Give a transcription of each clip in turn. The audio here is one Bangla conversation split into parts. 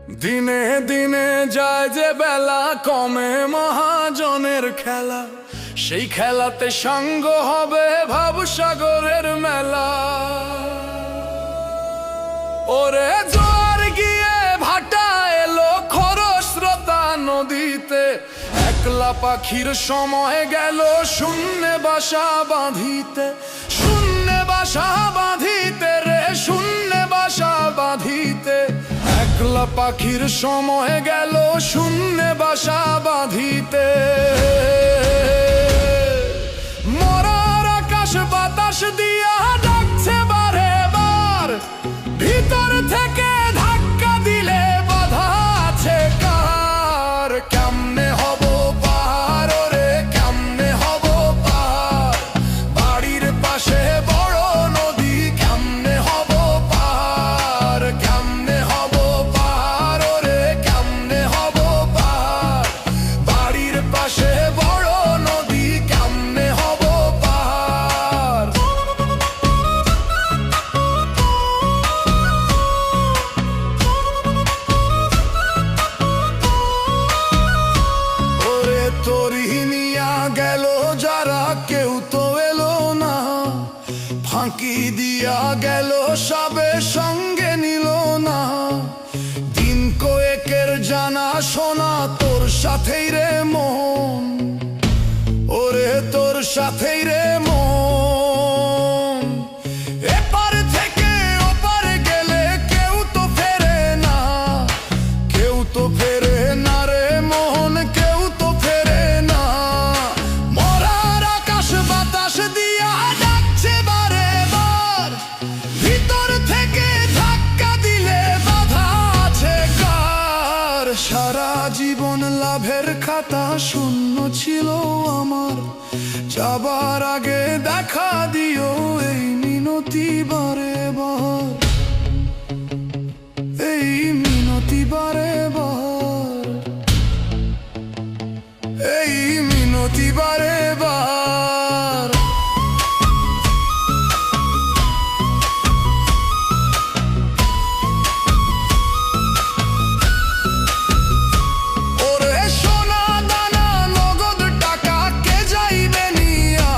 দিনে দিনে যায় যে বেলা, কমে মহাজনের খেলা। সেই খেলাতে সঙ্গ হবে ভাবসাগরের মেলা। ওরে জোয়ার গিয়ে ভাটা এলো খরস্রোতা নদীতে, একলা পাখির সময় গেল শূন্যে বাসা বাঁধিতে। শূন্যে বাসা বাঁধিতে রে, শূন্যে বাসা বাঁধিতে। একলা পাখির সময় গেল শূন্যে বাসা বাঁধিতে। মরার আকাশ বাতাস দিয়া ডাকছে বারে বার, ভিতর থেকে ধাক্কা দিলে বাধা আছে কার। কেমনে হব পাহাড় ওরে, কেমনে হব পাহাড়, বাড়ির পাশে বড় নদী। কেমনে হব পাহাড়, কেমনে হব পাহাড় ওরে, কেমনে হব পাহাড়, বাড়ির পাশে বড় নদী। কেমনে হব পাহাড়। ওরে তোরি নিয়া গেল যারা, কেউ তো এলো না। ফাঁকি দিয়া গেল সবে, সঙ্গে নিল না। দিন কয়েকের জানা শোনা তোর সাথেই রে মন, ওরে তোর সাথেই রে মন। এপার থেকে ওপার গেলে কেউ তো ফেরে না, কেউ তো ফেরে না রে মন, কেউ তো ফেরে না। মরার আকাশ বাতাস দিয়া ডাকছে বারে বার, ভিতর থেকে ধাক্কা দিলে বাধা আছে কার। সারা জীবন লাভের খাতা শূন্য ছিল আমার, যাবার আগে দেখা দিও এই মিনতি বারে বার, এই মিনতি বারে বার, এই মিনতি বারে বার। ওরে সোনা দানা নগদ টাকা কে যাইবে নিয়া,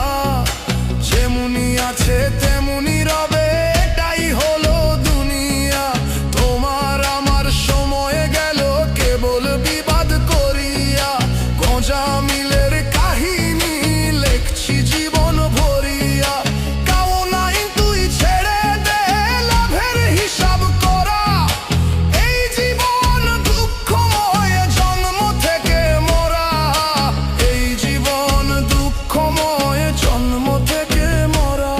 যেমনি আছে তেমনি রবে, এটাই হলো দুনিয়া। তোমার আমার সময় গেল কেবল বিবাদ করিয়া, গোঁজা মিলের কাহিনী লেখছি জীবন ভরিয়া। কাউ নাই তুই ছেড়ে দে লাভের হিসাব করা, এই জীবন দুঃখময় জন্ম থেকে মরা। এই জীবন দুঃখময় জন্ম থেকে মরা।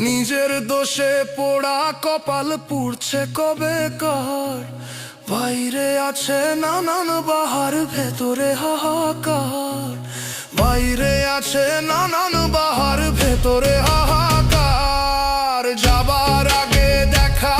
নিজের দোষে পোড়া কপাল পুড়ছে কবে কার, বাইরে আছে নানান বাহার, ভেতরে হাহাকার। বাইরে আছে নানান বাহার, ভেতরে হাহাকার। যাবার আগে দেখা